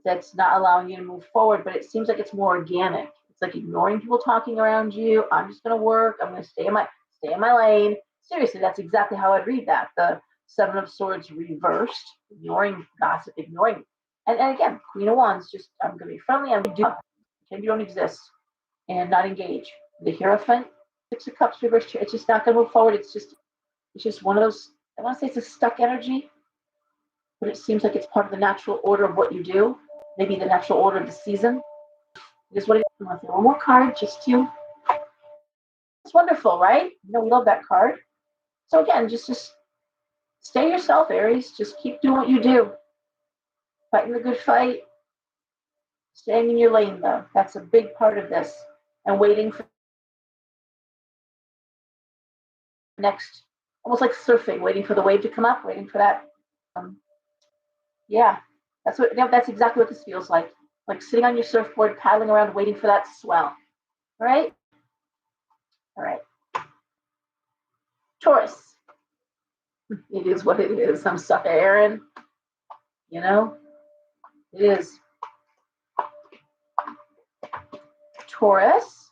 that's not allowing you to move forward, but it seems like it's more organic. It's like ignoring people talking around you. I'm just going to work. I'm going to stay in my lane. Seriously, that's exactly how I'd read that. The Seven of Swords reversed, ignoring gossip, ignoring. And again, Queen of Wands, just I'm going to be friendly. I'm going to pretend you don't exist and not engage. The Hierophant, Six of Cups reversed here. It's just not going to move forward. It's just one of those. I want to say it's a stuck energy, but it seems like it's part of the natural order of what you do. Maybe the natural order of the season. Just what it is. One more card, just to. It's wonderful, right? We love that card. So again, just stay yourself, Aries. Just keep doing what you do. Fighting the good fight. Staying in your lane, though. That's a big part of this. And waiting for next, almost like surfing, waiting for the wave to come up, waiting for that. Yeah, that's exactly what this feels like sitting on your surfboard, paddling around, waiting for that swell. All right. Taurus. It is what it is. I'm sorry, Aaron. It is. Taurus.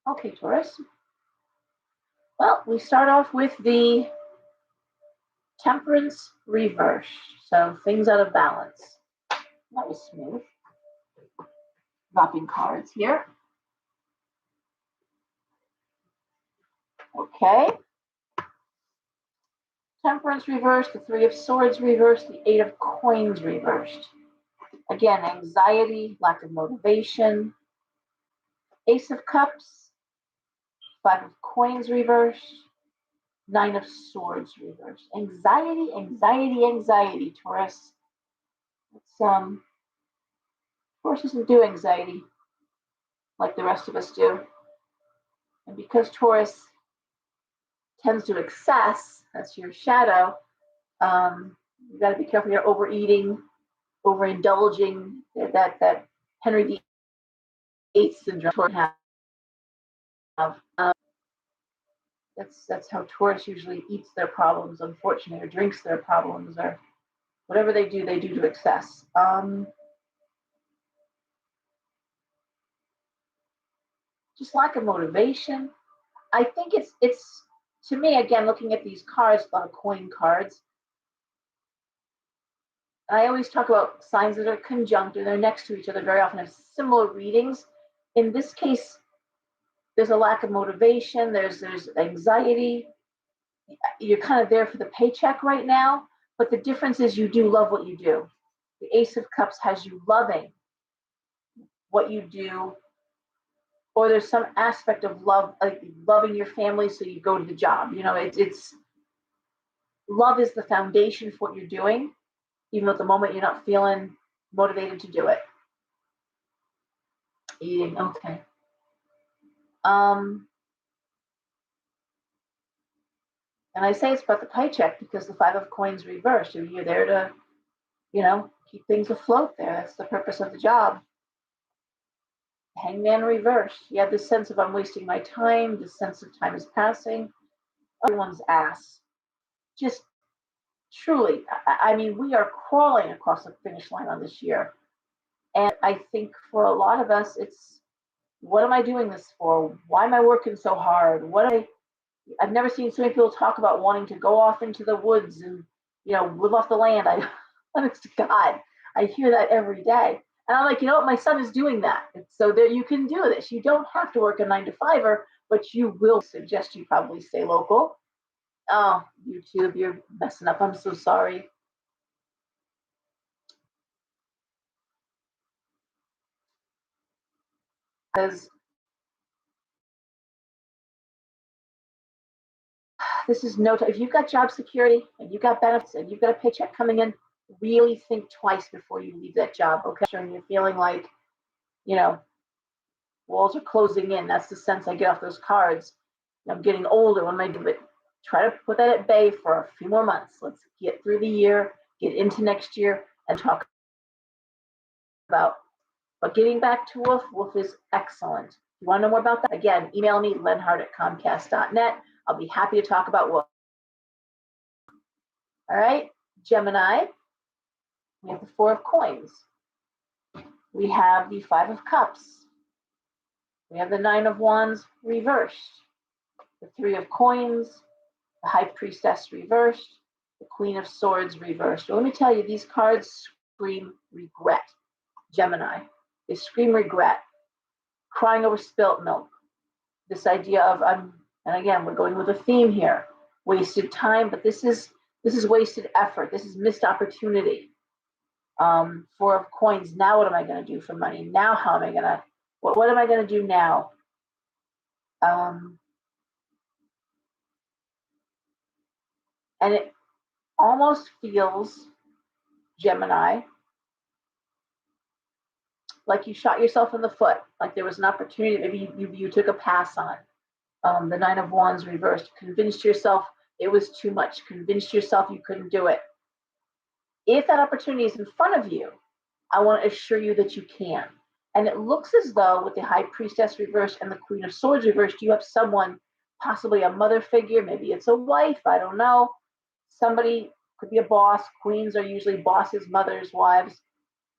Okay, Taurus. Well, we start off with the Temperance reverse. So things out of balance. That was smooth. Dropping cards here. Okay. Temperance reversed, the Three of Swords reversed, the Eight of Coins reversed. Again, anxiety, lack of motivation. Ace of Cups, Five of Coins reversed, Nine of Swords reversed. Anxiety, Taurus. Taurus doesn't do anxiety like the rest of us do. And because Taurus tends to excess, that's your shadow, you got to be careful you're overeating, overindulging, that Henry VIII syndrome have. That's how Taurus usually eats their problems, unfortunately, or drinks their problems, or whatever they do to excess. Just lack of motivation. I think it's to me, again, looking at these cards, a lot of coin cards. I always talk about signs that are conjunct or they're next to each other very often have similar readings. In this case, there's a lack of motivation, there's anxiety. You're kind of there for the paycheck right now, but the difference is you do love what you do. The Ace of Cups has you loving what you do, or there's some aspect of love, like loving your family, so you go to the job. It's love is the foundation for what you're doing, even though at the moment you're not feeling motivated to do it. Eating, okay. And I say it's about the paycheck because the Five of Coins reversed. You're there to, keep things afloat there. That's the purpose of the job. Hangman reversed. You have this sense of I'm wasting my time. This sense of time is passing. Everyone's ass. Just truly, I mean, we are crawling across the finish line on this year. And I think for a lot of us, it's, what am I doing this for? Why am I working so hard? I've never seen so many people talk about wanting to go off into the woods and, live off the land. Honest to God, I hear that every day. And I'm like, my son is doing that. So that you can do this. You don't have to work a 9-to-5, but you will suggest you probably stay local. Oh, YouTube, you're messing up. I'm so sorry. Because this is no time. If you've got job security and you've got benefits and you've got a paycheck coming in, really think twice before you leave that job. Okay. And you're feeling like, walls are closing in. That's the sense I get off those cards. I'm getting older. What am I doing? Try to put that at bay for a few more months. Let's get through the year, get into next year, and talk about. But getting back to Wolf is excellent. If you want to know more about that, again, email me, lenhart@comcast.net. I'll be happy to talk about Wolf. All right, Gemini, we have the Four of Coins. We have the Five of Cups. We have the Nine of Wands reversed. The Three of Coins, the High Priestess reversed, the Queen of Swords reversed. Well, let me tell you, these cards scream regret, Gemini. They scream regret, crying over spilt milk. This idea of, and again, we're going with a theme here, wasted time, but this is wasted effort. This is missed opportunity. Four of Coins. Now what am I going to do for money? Now how am I going to, what am I going to do now? And it almost feels, Gemini, like you shot yourself in the foot, like there was an opportunity, maybe you took a pass on. The Nine of Wands reversed, convinced yourself it was too much, convinced yourself you couldn't do it. If that opportunity is in front of you, I want to assure you that you can. And it looks as though with the High Priestess reversed and the Queen of Swords reversed, you have someone, possibly a mother figure, maybe it's a wife, I don't know. Somebody could be a boss. Queens are usually bosses, mothers, wives,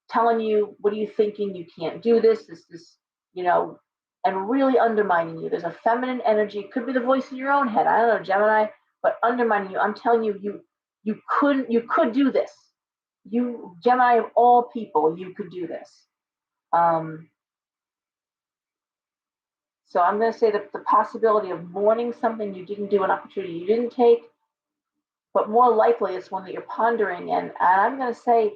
telling you, what are you thinking? You can't do this. This, and really undermining you. There's a feminine energy. It could be the voice in your own head. I don't know, Gemini, but undermining you. I'm telling you, you could do this. You, Gemini of all people, you could do this. So I'm going to say that the possibility of mourning something you didn't do, an opportunity you didn't take, but more likely it's one that you're pondering. And I'm going to say,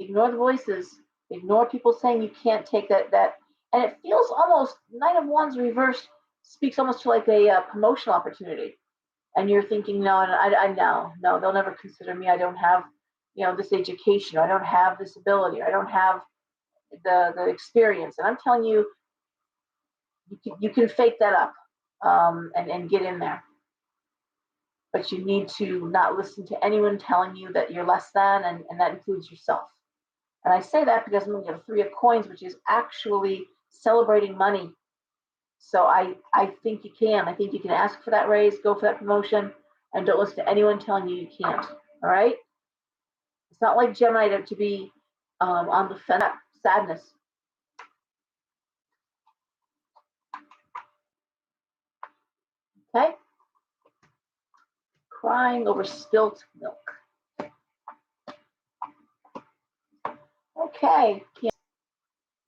ignore the voices, ignore people saying you can't take that. And it feels almost, Knight of Wands reversed speaks almost to like a promotional opportunity. And you're thinking, no, they'll never consider me. I don't have, this education. I don't have this ability. I don't have the experience. And I'm telling you, you can fake that up and get in there. But you need to not listen to anyone telling you that you're less than, and that includes yourself. And I say that because we have Three of Coins, which is actually celebrating money. So I think you can. I think you can ask for that raise, go for that promotion, and don't listen to anyone telling you you can't. All right? It's not like Gemini to be on the fence. Sadness. Okay? Crying over spilt milk. Okay.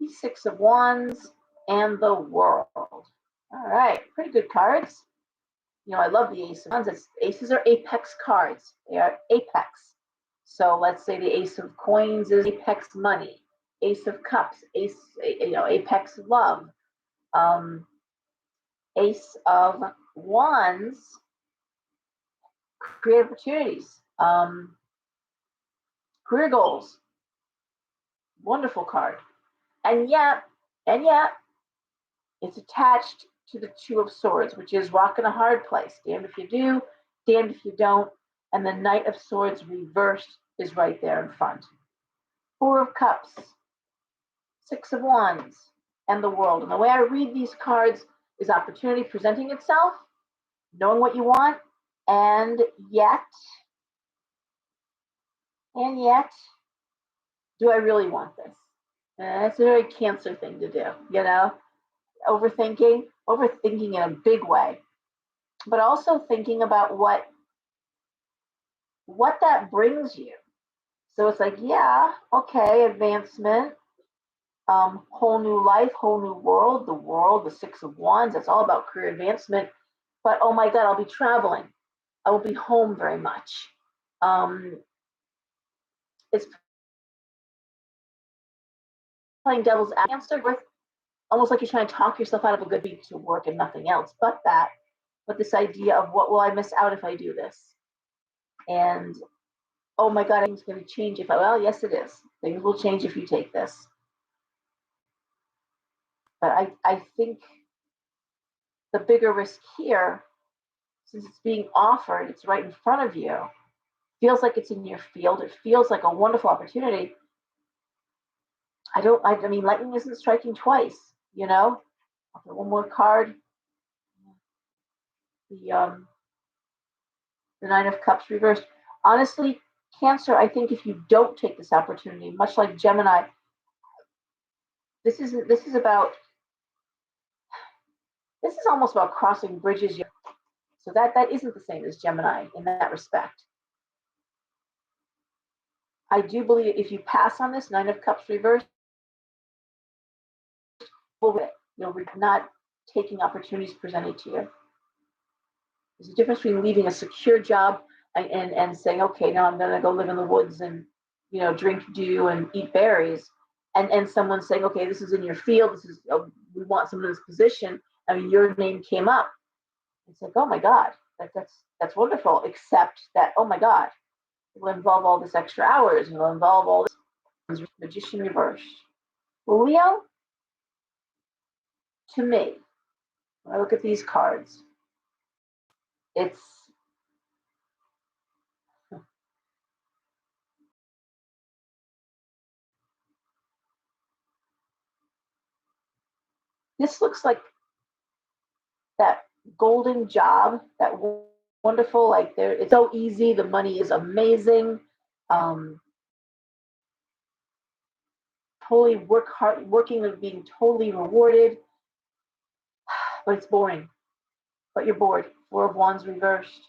Six of Wands and the World. All right. Pretty good cards. I love the Ace of Wands. Aces are apex cards. They are apex. So let's say the Ace of Coins is apex money. Ace of Cups, apex love. Ace of Wands, creative opportunities, career goals. Wonderful card. And yet, it's attached to the Two of Swords, which is rock in a hard place. Damned if you do, damned if you don't. And the Knight of Swords reversed is right there in front. Four of Cups, Six of Wands, and the World. And the way I read these cards is opportunity presenting itself, knowing what you want, and yet, do I really want this? That's a very Cancer thing to do, overthinking in a big way, but also thinking about what that brings you. So it's like, yeah, okay, advancement, whole new life, whole new world, the Six of Wands, that's all about career advancement. But oh my God, I'll be traveling. I won't be home very much. It's playing devil's advocate with almost like you're trying to talk yourself out of a good week to work and nothing else but this idea of what will I miss out if I do this? And oh my God, things going to change if yes, it is. Things will change if you take this. But I think the bigger risk here, since it's being offered, it's right in front of you, feels like it's in your field, it feels like a wonderful opportunity. I mean, lightning isn't striking twice, you know? One more card. The Nine of Cups reversed. Honestly, Cancer, I think if you don't take this opportunity, much like Gemini, this is almost about crossing bridges. So that isn't the same as Gemini in that respect. I do believe if you pass on this Nine of Cups reversed, you'll not taking opportunities presented to you. There's a difference between leaving a secure job and saying, okay, now I'm going to go live in the woods and, drink dew and eat berries. And someone saying, okay, this is in your field. This is, we want someone in this position. I mean, your name came up. It's like, oh my God, that's wonderful. Except that, oh my God, it will involve all this extra hours. It will involve all this Magician reversed. Leo, to me, when I look at these cards, this looks like that golden job, that wonderful, like it's so easy, the money is amazing, totally working and being totally rewarded, but it's boring. But you're bored. Four of Wands reversed,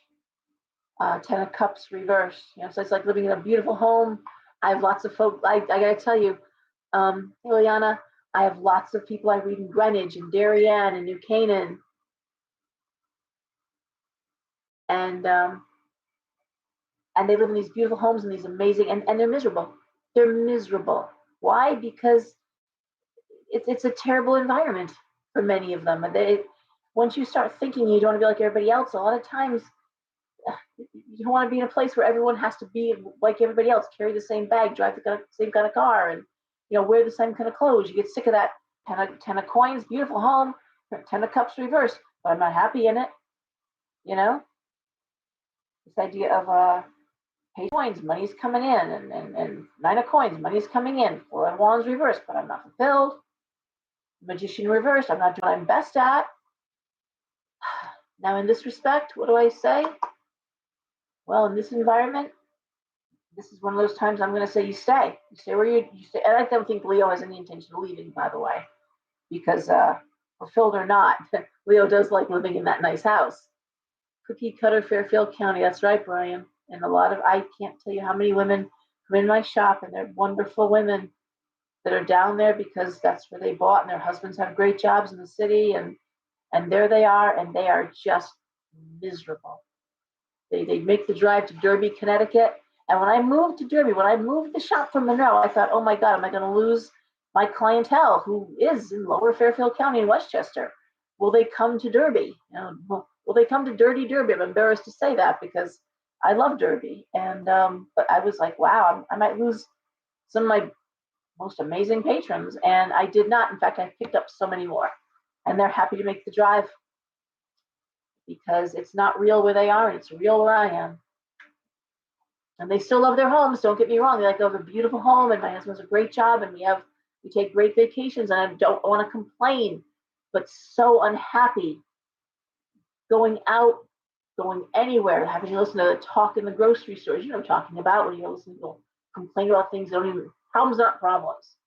Ten of Cups reversed. So it's like living in a beautiful home. I have lots of folks. I gotta tell you, Ileana, I have lots of people I read in Greenwich and Darien and New Canaan, and they live in these beautiful homes and these amazing, and they're miserable. They're miserable. Why? Because it's a terrible environment for many of them. And once you start thinking you don't want to be like everybody else, a lot of times you don't want to be in a place where everyone has to be like everybody else, carry the same bag, drive the same kind of car, and wear the same kind of clothes. You get sick of that. Ten of Coins, beautiful home. Ten of Cups reversed, but I'm not happy in it. This idea of Page of Coins, money's coming in, and Nine of Coins, money's coming in. Four of Wands reversed, but I'm not fulfilled. Magician reversed, I'm not doing what I'm best at. Now, in this respect, what do I say? Well, in this environment, this is one of those times I'm going to say you stay. You stay where you stay. And I don't think Leo has any intention of leaving, by the way, because fulfilled or not, Leo does like living in that nice house. Cookie Cutter, Fairfield County. That's right, Brian. And I can't tell you how many women come in my shop, and they're wonderful women that are down there because that's where they bought, and their husbands have great jobs in the city, and there they are, and they are just miserable. They make the drive to Derby, Connecticut. And when I moved to Derby, when I moved the shop from Monroe, I thought, oh my God, am I going to lose my clientele who is in Lower Fairfield County in Westchester? Will they come to Derby? Will they come to Dirty Derby? I'm embarrassed to say that because I love Derby. And but I was like, wow, I might lose some of my most amazing patrons. And I did not. In fact, I picked up so many more. And they're happy to make the drive because it's not real where they are, and it's real where I am. And they still love their homes. Don't get me wrong. They like, oh, a beautiful home, and my husband does a great job, and we take great vacations, and I don't want to complain, but so unhappy going out, going anywhere, having to listen to the talk in the grocery stores. I'm talking about when you're listening to people complain about things that don't even, problems aren't problems.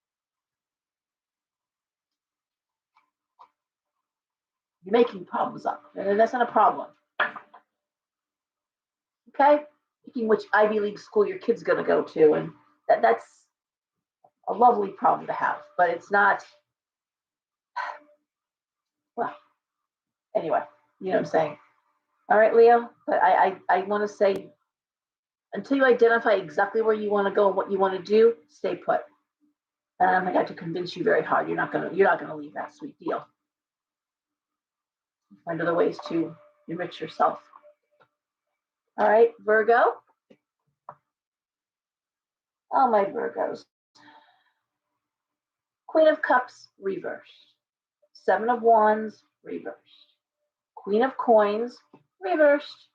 You're making problems up, and that's not a problem. Okay? Picking which Ivy League school your kid's going to go to, and that's a lovely problem to have, but it's not, well, anyway, you know what I'm saying. All right, Leo, but I want to say, until you identify exactly where you want to go and what you want to do, stay put. And I don't think I have to convince you very hard. You're not gonna leave that sweet deal. Find other ways to enrich yourself. All right, Virgo. Oh, my Virgos. Queen of Cups reversed. Seven of Wands reversed. Queen of Coins, reversed.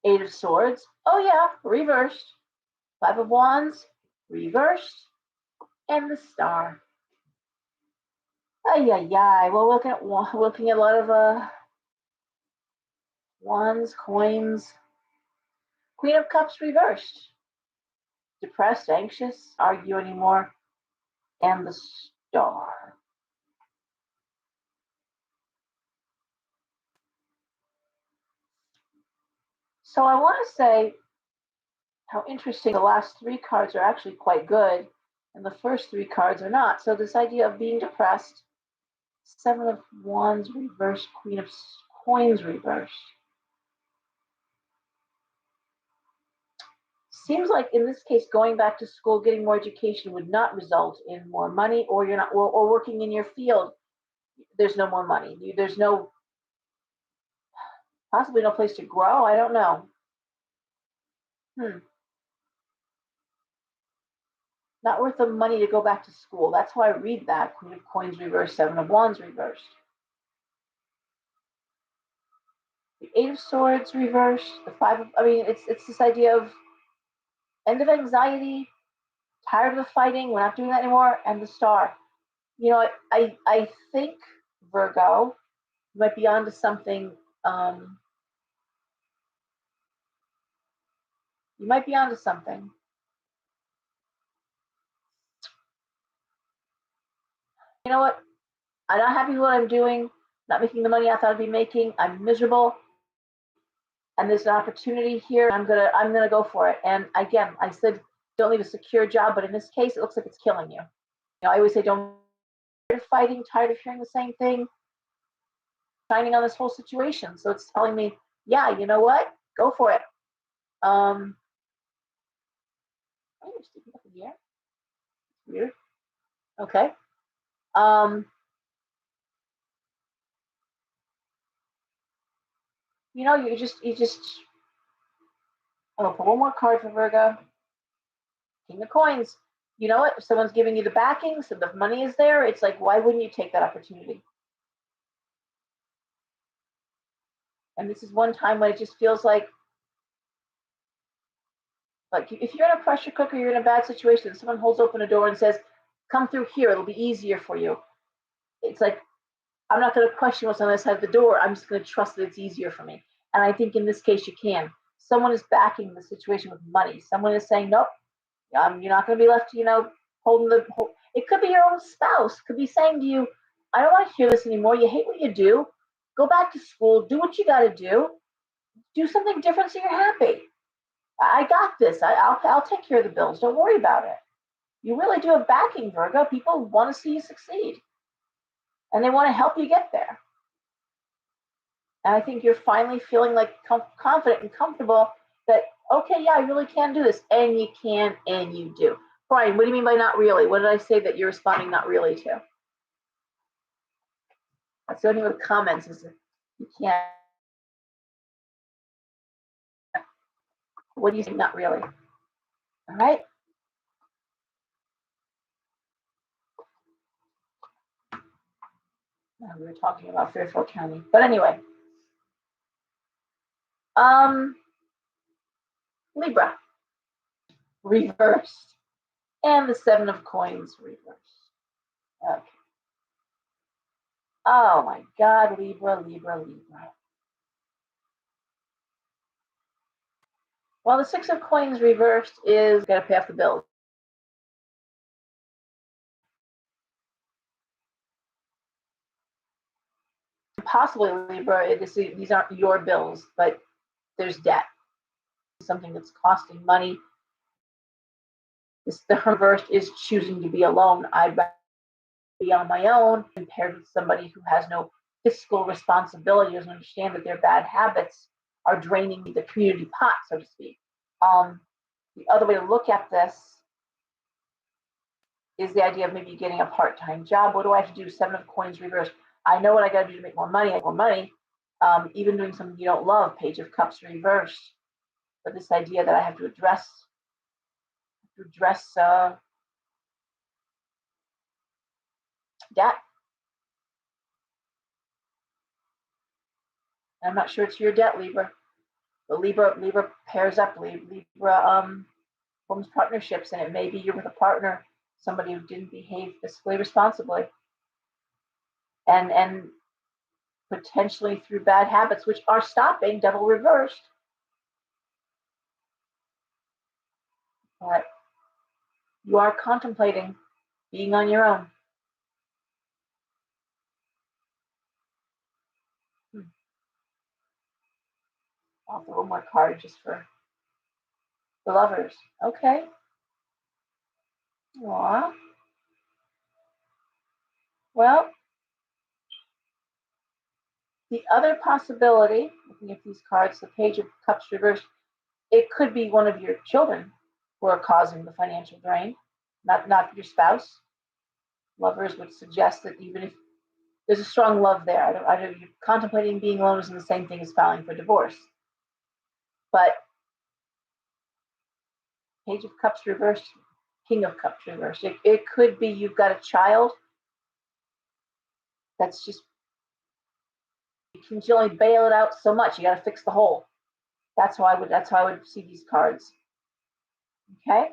Eight of Swords, oh yeah, reversed. Five of Wands, reversed. And the Star. Ay, ay, ay. Well, we're looking at a lot of Wands, Coins. Queen of Cups, reversed. Depressed, anxious, argue anymore. And the Star. So I want to say how interesting the last three cards are actually quite good, and the first three cards are not. So this idea of being depressed, Seven of Wands reversed, Queen of Coins reversed. Seems like in this case, going back to school, getting more education would not result in more money, or you're not, or working in your field, there's no more money. There's no, possibly no place to grow. I don't know. Not worth the money to go back to school. That's how I read that. Queen of Coins reversed, Seven of Wands reversed. The Eight of Swords reversed. The Five of, it's this idea of end of anxiety, tired of the fighting, we're not doing that anymore, and the Star. You know, I think, Virgo, you might be onto something. You might be onto something. You know what? I'm not happy with what I'm doing, not making the money I thought I'd be making. I'm miserable. And there's an opportunity here. I'm gonna go for it. And again, I said don't leave a secure job, but in this case, it looks like it's killing you. You know, I always say don't tired of fighting, tired of hearing the same thing, shining on this whole situation. So it's telling me, yeah, you know what? Go for it. Oh, you're sticking up in the air. Weird. Okay. You know, you just I'm gonna put one more card for Virgo. King of Coins. You know what? If someone's giving you the backing, so the money is there, it's like, why wouldn't you take that opportunity? And this is one time when it just feels like if you're in a pressure cooker, you're in a bad situation, someone holds open a door and says, come through here, it'll be easier for you. It's like, I'm not going to question what's on the other side of the door. I'm just going to trust that it's easier for me. And I think in this case, you can. Someone is backing the situation with money. Someone is saying, nope, you're not going to be left, holding the whole. It could be your own spouse, could be saying to you, I don't want to hear this anymore. You hate what you do. Go back to school. Do what you got to do. Do something different so you're happy. I got this. I'll take care of the bills. Don't worry about it. You really do have backing, Virgo. People want to see you succeed. And they want to help you get there. And I think you're finally feeling like confident and comfortable that, okay, yeah, I really can do this. And you can, and you do. Brian, what do you mean by not really? What did I say that you're responding not really to? That's the only with comments is you can't. What do you say not really? All right. We were talking about Fairfield County. But anyway. Libra. Reversed. And the Seven of Coins reversed. Okay. Oh my God, Libra, Libra, Libra. Well, the Six of Coins reversed is got to pay off the bills. Possibly, Libra, these aren't your bills, but there's debt. Something that's costing money. The reversed is choosing to be alone. I'd rather be on my own compared with somebody who has no fiscal responsibility, doesn't understand that their bad habits are draining the community pot, so to speak. The other way to look at this is the idea of maybe getting a part-time job. What do I have to do? Seven of Coins reversed. I know what I got to do to make more money. Even doing something you don't love. Page of Cups reversed. But this idea that I have to address debt. I'm not sure it's your debt, Libra. But Libra pairs up. Libra forms partnerships, and it may be you're with a partner, somebody who didn't behave fiscally responsibly, and potentially through bad habits, which are stopping, double reversed. But you are contemplating being on your own. I'll throw one more card just for the lovers. Okay. Aww. Well, the other possibility, looking at these cards, the Page of Cups reversed, it could be one of your children who are causing the financial drain, not your spouse. Lovers would suggest that even if there's a strong love there, I don't you're contemplating being alone isn't the same thing as filing for divorce. But Page of Cups reversed, King of Cups reversed. It could be you've got a child that's just, you can only bail it out so much. You got to fix the hole. That's how I would see these cards. Okay.